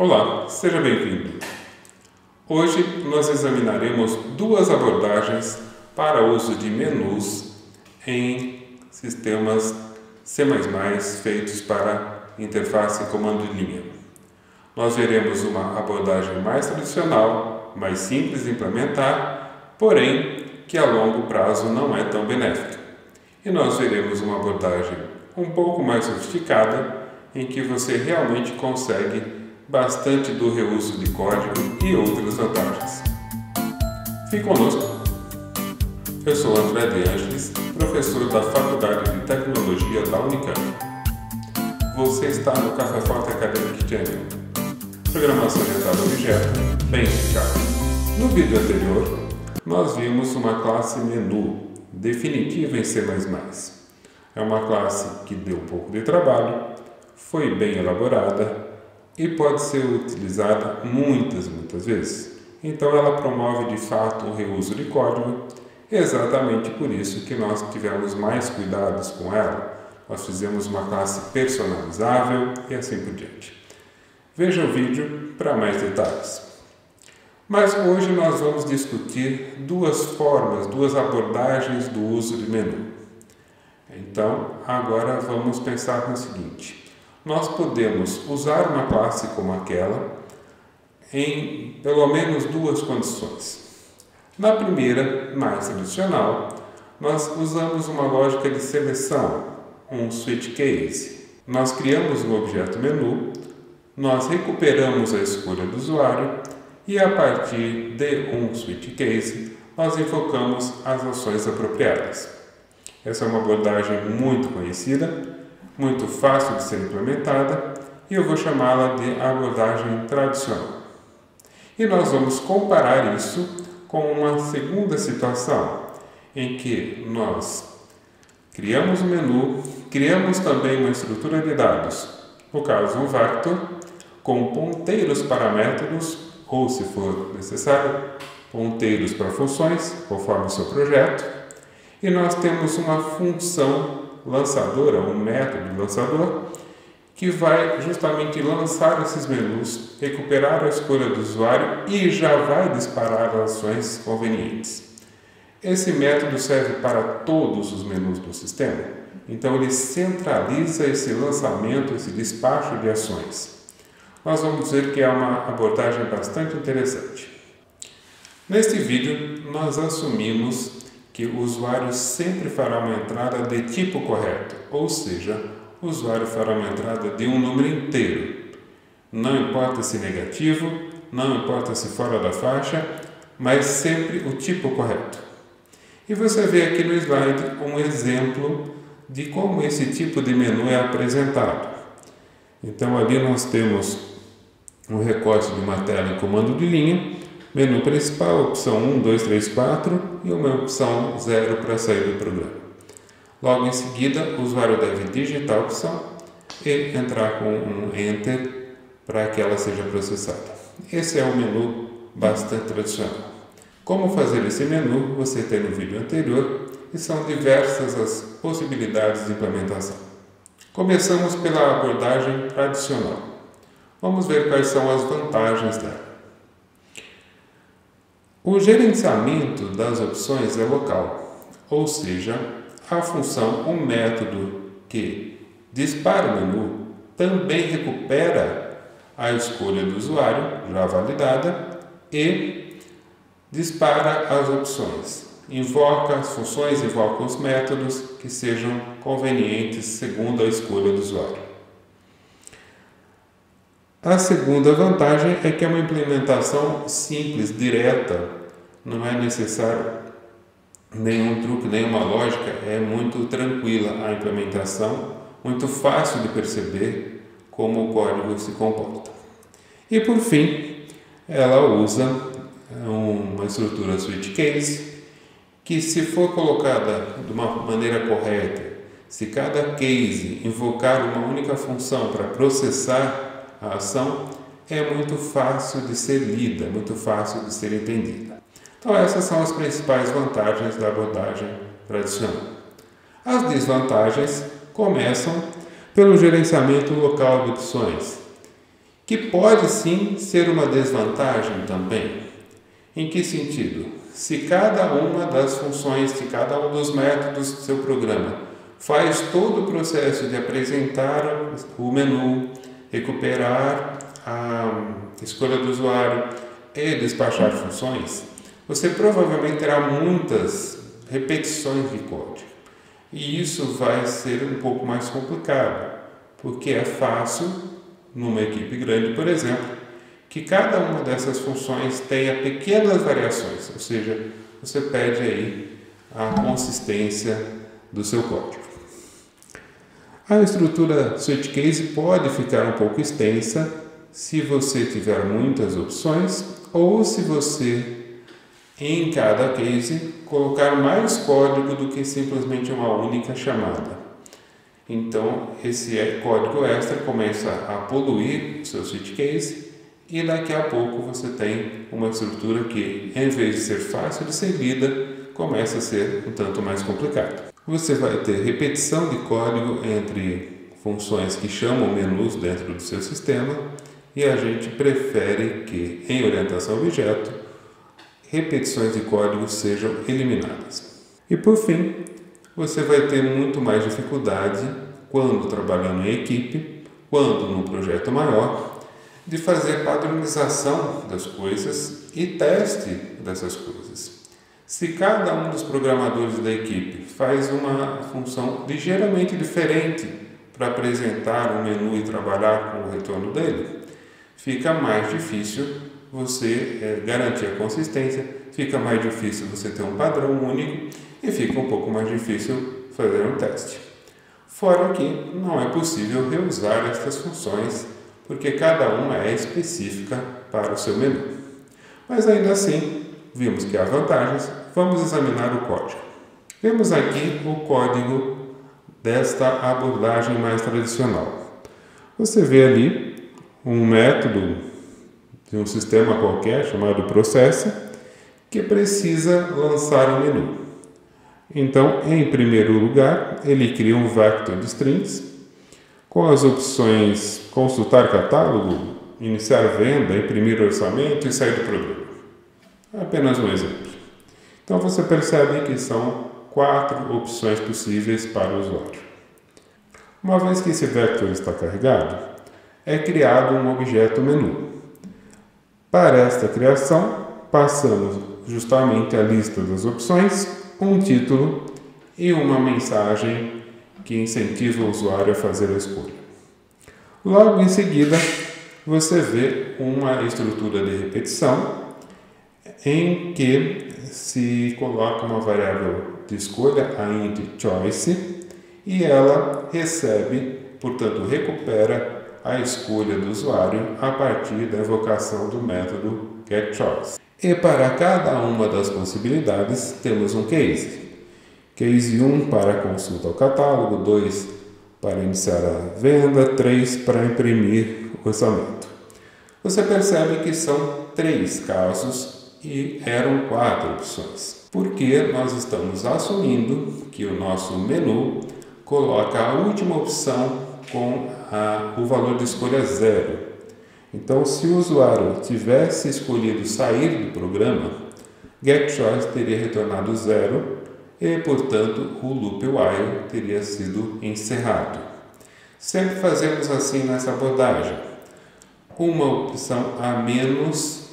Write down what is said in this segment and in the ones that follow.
Olá, seja bem-vindo. Hoje nós examinaremos duas abordagens para o uso de menus em sistemas C++ feitos para interface comando de linha. Nós veremos uma abordagem mais tradicional, mais simples de implementar, porém que a longo prazo não é tão benéfica. E nós veremos uma abordagem um pouco mais sofisticada, em que você realmente consegue bastante do reuso de código e outras vantagens. Fique conosco. Eu sou André De Angelis, professor da Faculdade de Tecnologia da Unicamp. Você está no Café Forte Academic Channel. Programação orientada a objeto, bem explicado. No vídeo anterior, nós vimos uma classe menu definitiva em C++. É uma classe que deu um pouco de trabalho, foi bem elaborada e pode ser utilizada muitas vezes. Então ela promove de fato o reuso de código, exatamente por isso que nós tivemos mais cuidados com ela. Nós fizemos uma classe personalizável e assim por diante. Veja o vídeo para mais detalhes. Mas hoje nós vamos discutir duas formas, duas abordagens do uso de menu. Então, agora vamos pensar no seguinte: nós podemos usar uma classe como aquela em pelo menos duas condições. Na primeira, mais tradicional, nós usamos uma lógica de seleção, um switch case. Nós criamos um objeto menu, nós recuperamos a escolha do usuário e a partir de um switch case nós invocamos as ações apropriadas. Essa é uma abordagem muito conhecida, muito fácil de ser implementada, e eu vou chamá-la de abordagem tradicional. E nós vamos comparar isso com uma segunda situação, em que nós criamos um menu, criamos também uma estrutura de dados, no caso um vector, com ponteiros para métodos, ou se for necessário, ponteiros para funções, conforme o seu projeto, e nós temos uma função lançadora, um método lançador, que vai justamente lançar esses menus, recuperar a escolha do usuário e já vai disparar as ações convenientes. Esse método serve para todos os menus do sistema, então ele centraliza esse lançamento, esse despacho de ações. Nós vamos dizer que é uma abordagem bastante interessante. Neste vídeo, nós assumimos que o usuário sempre fará uma entrada de tipo correto, ou seja, o usuário fará uma entrada de um número inteiro. Não importa se negativo, não importa se fora da faixa, mas sempre o tipo correto. E você vê aqui no slide um exemplo de como esse tipo de menu é apresentado. Então ali nós temos um recorte de uma tela em comando de linha, menu principal, opção 1, 2, 3, 4 e uma opção 0 para sair do programa. Logo em seguida, o usuário deve digitar a opção e entrar com um Enter para que ela seja processada. Esse é um menu bastante tradicional. Como fazer esse menu, você tem no vídeo anterior e são diversas as possibilidades de implementação. Começamos pela abordagem tradicional. Vamos ver quais são as vantagens dela. O gerenciamento das opções é local, ou seja, a função, um método que dispara o menu, também recupera a escolha do usuário, já validada, e dispara as opções. Invoca as funções, invoca os métodos que sejam convenientes segundo a escolha do usuário. A segunda vantagem é que é uma implementação simples, direta, não é necessário nenhum truque, nenhuma lógica, é muito tranquila a implementação, muito fácil de perceber como o código se comporta. E por fim, ela usa uma estrutura switch case, que se for colocada de uma maneira correta, se cada case invocar uma única função para processar a ação, é muito fácil de ser lida, muito fácil de ser entendida. Então essas são as principais vantagens da abordagem tradicional. As desvantagens começam pelo gerenciamento local de opções, que pode sim ser uma desvantagem também. Em que sentido? Se cada uma das funções, se cada um dos métodos do seu programa faz todo o processo de apresentar o menu, recuperar a escolha do usuário e despachar funções, você provavelmente terá muitas repetições de código. E isso vai ser um pouco mais complicado, porque é fácil, numa equipe grande, por exemplo, que cada uma dessas funções tenha pequenas variações, ou seja, você perde aí a consistência do seu código. A estrutura switch case pode ficar um pouco extensa se você tiver muitas opções ou se você, em cada case, colocar mais código do que simplesmente uma única chamada. Então, esse código extra começa a poluir o seu switch case e daqui a pouco você tem uma estrutura que, em vez de ser fácil de ser lida, começa a ser um tanto mais complicada. Você vai ter repetição de código entre funções que chamam menus dentro do seu sistema e a gente prefere que, em orientação a objeto, repetições de código sejam eliminadas. E por fim, você vai ter muito mais dificuldade quando trabalhando em equipe, quando num projeto maior, de fazer padronização das coisas e teste dessas coisas. Se cada um dos programadores da equipe faz uma função ligeiramente diferente para apresentar um menu e trabalhar com o retorno dele, fica mais difícil você garantir a consistência, fica mais difícil você ter um padrão único e fica um pouco mais difícil fazer um teste. Fora que não é possível reusar estas funções, porque cada uma é específica para o seu menu. Mas ainda assim, vimos que há vantagens, vamos examinar o código. Vemos aqui o código desta abordagem mais tradicional. Você vê ali um método de um sistema qualquer chamado processor que precisa lançar um menu. Então, em primeiro lugar, ele cria um vector de strings com as opções consultar catálogo, iniciar venda, imprimir orçamento e sair do programa. Apenas um exemplo. Então você percebe que são 4 opções possíveis para o usuário. Uma vez que esse vector está carregado, é criado um objeto menu. Para esta criação, passamos justamente a lista das opções, um título e uma mensagem que incentiva o usuário a fazer a escolha. Logo em seguida, você vê uma estrutura de repetição em que se coloca uma variável de escolha, a int choice, e ela recebe, portanto, recupera a escolha do usuário a partir da invocação do método getChoice. E para cada uma das possibilidades, temos um case. Case 1 para consulta ao catálogo, 2 para iniciar a venda, 3 para imprimir o orçamento. Você percebe que são 3 casos e eram 4 opções, porque nós estamos assumindo que o nosso menu coloca a última opção com o valor de escolha 0. Então, se o usuário tivesse escolhido sair do programa, getChoice teria retornado 0 e, portanto, o loop while teria sido encerrado. Sempre fazemos assim nessa abordagem. Uma opção a menos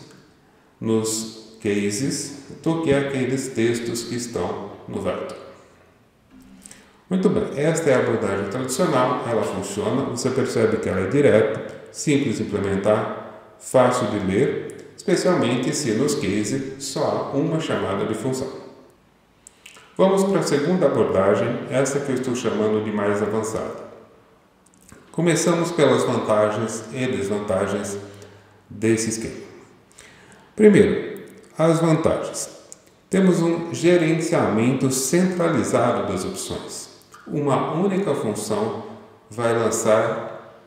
nos cases do que aqueles textos que estão no vector. Muito bem, esta é a abordagem tradicional, ela funciona, você percebe que ela é direta, simples de implementar, fácil de ler, especialmente se nos cases só há uma chamada de função. Vamos para a segunda abordagem, essa que eu estou chamando de mais avançada. Começamos pelas vantagens e desvantagens desse esquema. Primeiro, as vantagens. Temos um gerenciamento centralizado das opções. Uma única função vai lançar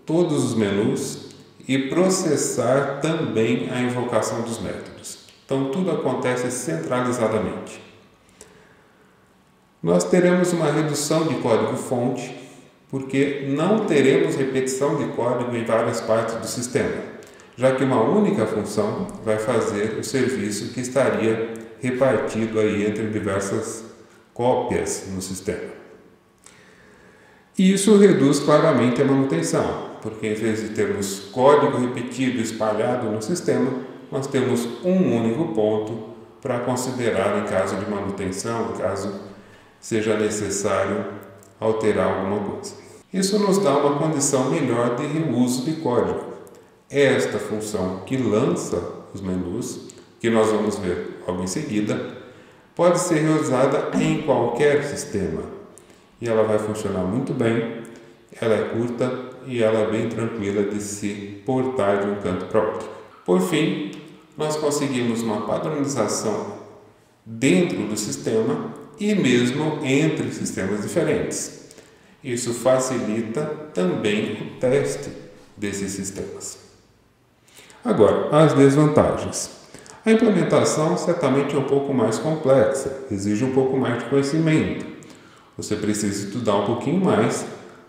todos os menus e processar também a invocação dos métodos. Então, tudo acontece centralizadamente. Nós teremos uma redução de código-fonte, porque não teremos repetição de código em várias partes do sistema, já que uma única função vai fazer o serviço que estaria repartido aí entre diversas cópias no sistema. E isso reduz claramente a manutenção, porque em vez de termos código repetido espalhado no sistema, nós temos um único ponto para considerar em caso de manutenção, em caso seja necessário alterar alguma coisa. Isso nos dá uma condição melhor de reuso de código. Esta função que lança os menus, que nós vamos ver logo em seguida, pode ser reusada em qualquer sistema. E ela vai funcionar muito bem, ela é curta e ela é bem tranquila de se portar de um canto para outro. Por fim, nós conseguimos uma padronização dentro do sistema e mesmo entre sistemas diferentes. Isso facilita também o teste desses sistemas. Agora, as desvantagens. A implementação certamente é um pouco mais complexa, exige um pouco mais de conhecimento. Você precisa estudar um pouquinho mais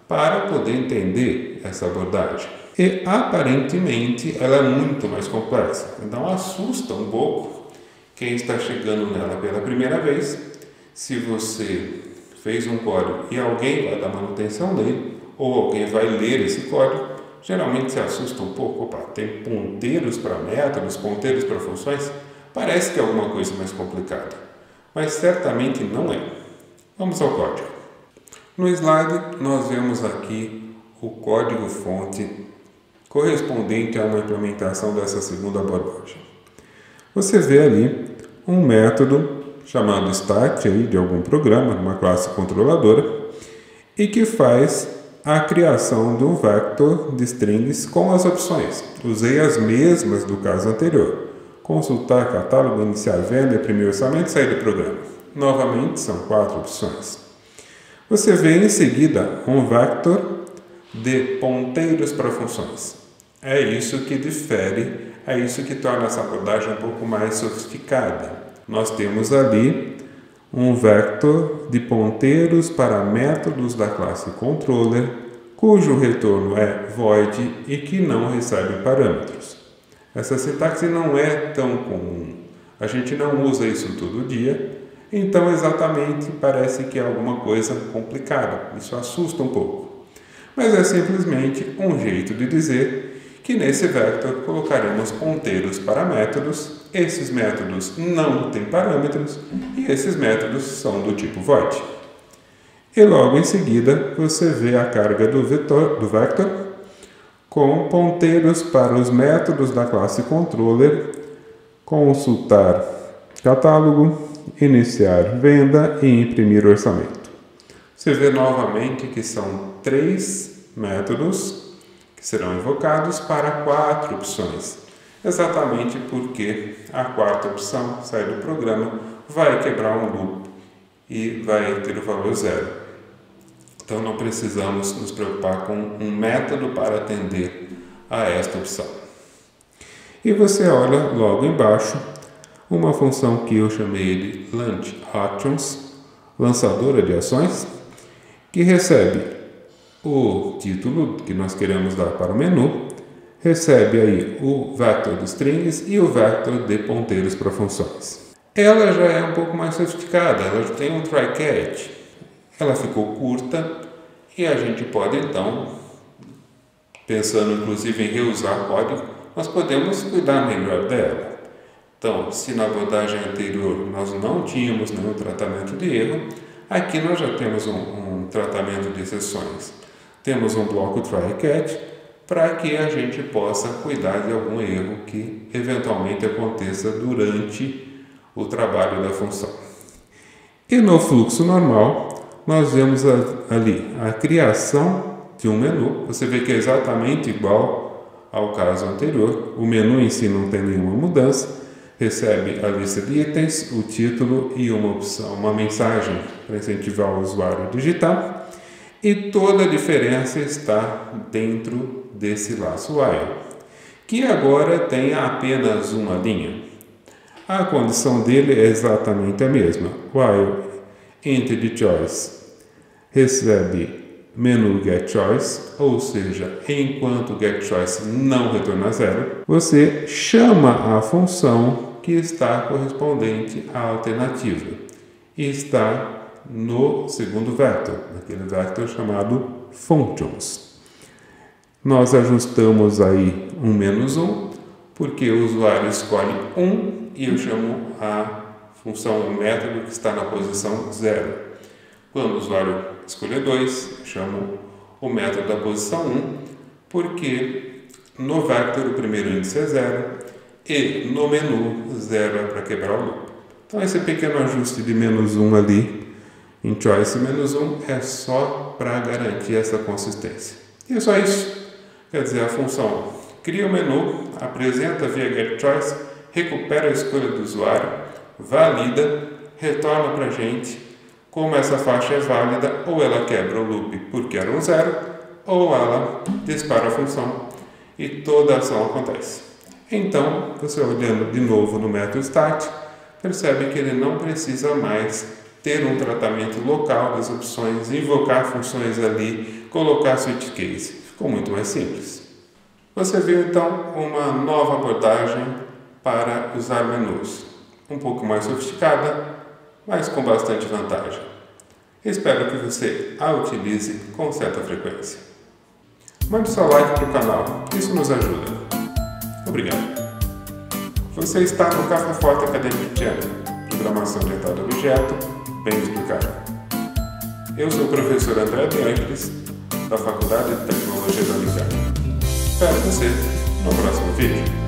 para poder entender essa abordagem. E aparentemente ela é muito mais complexa, então assusta um pouco quem está chegando nela pela primeira vez. Se você fez um código e alguém vai dar manutenção dele, ou alguém vai ler esse código, geralmente se assusta um pouco. Opa, tem ponteiros para métodos, ponteiros para funções, parece que é alguma coisa mais complicada, mas certamente não é. Vamos ao código. No slide nós vemos aqui o código-fonte correspondente a uma implementação dessa segunda abordagem. Você vê ali um método chamado start aí, de algum programa, uma classe controladora, e que faz a criação de um vector de strings com as opções. Usei as mesmas do caso anterior. Consultar catálogo, iniciar venda, imprimir orçamento e sair do programa. Novamente, são 4 opções. Você vê em seguida um vector de ponteiros para funções. É isso que difere, é isso que torna essa abordagem um pouco mais sofisticada. Nós temos ali um vector de ponteiros para métodos da classe controller, cujo retorno é void e que não recebe parâmetros. Essa sintaxe não é tão comum. A gente não usa isso todo dia, então exatamente parece que é alguma coisa complicada. Isso assusta um pouco. Mas é simplesmente um jeito de dizer que nesse vector colocaremos ponteiros para métodos. Esses métodos não têm parâmetros e esses métodos são do tipo void. E logo em seguida você vê a carga do vector com ponteiros para os métodos da classe controller, consultar catálogo, iniciar venda e imprimir orçamento. Você vê novamente que são 3 métodos que serão invocados para 4 opções, exatamente porque a 4ª opção, sair do programa, vai quebrar um loop e vai ter o valor 0. Então não precisamos nos preocupar com um método para atender a esta opção. E você olha logo embaixo uma função que eu chamei de Launch Actions, lançadora de ações, que recebe o título que nós queremos dar para o menu, recebe aí o vector de strings e o vector de ponteiros para funções. Ela já é um pouco mais sofisticada, ela já tem um try-catch, ela ficou curta e a gente pode então, pensando inclusive em reusar código, nós podemos cuidar melhor dela. Então, se na abordagem anterior nós não tínhamos nenhum tratamento de erro, aqui nós já temos um tratamento de exceções. Temos um bloco try-catch para que a gente possa cuidar de algum erro que eventualmente aconteça durante o trabalho da função. E no fluxo normal, nós vemos ali a criação de um menu. Você vê que é exatamente igual ao caso anterior. O menu em si não tem nenhuma mudança. Recebe a lista de itens, o título e uma opção, uma mensagem para incentivar o usuário a digitar. E toda a diferença está dentro desse laço while, que agora tem apenas uma linha. A condição dele é exatamente a mesma. While enter the choice recebe menu getChoice, ou seja, enquanto getChoice não retorna zero, você chama a função que está correspondente à alternativa e está no segundo vector, naquele vector chamado functions. Nós ajustamos aí um -1, porque o usuário escolhe 1 e eu chamo a função, o método que está na posição 0. Quando o usuário escolher 2, eu chamo o método da posição 1, porque no vector o primeiro índice é 0 e no menu 0 é para quebrar o loop. Então esse pequeno ajuste de -1 ali em choice -1 é só para garantir essa consistência. E é só isso. Quer dizer, a função cria o menu, apresenta via getChoice, recupera a escolha do usuário, valida, retorna para a gente como essa faixa é válida, ou ela quebra o loop porque era um 0, ou ela dispara a função e toda a ação acontece. Então, você olhando de novo no método start, percebe que ele não precisa mais ter um tratamento local das opções, invocar funções ali, colocar switch case. Ficou muito mais simples. Você viu então uma nova abordagem para usar menus, um pouco mais sofisticada, mas com bastante vantagem. Espero que você a utilize com certa frequência. Mande seu like para o canal, isso nos ajuda. Obrigado. Você está no Café Forte Academic Channel, programação orientada a objeto, bem explicado. Eu sou o professor André de Ângeles, da Faculdade de Tecnologia da Unicamp. Espero você no próximo vídeo.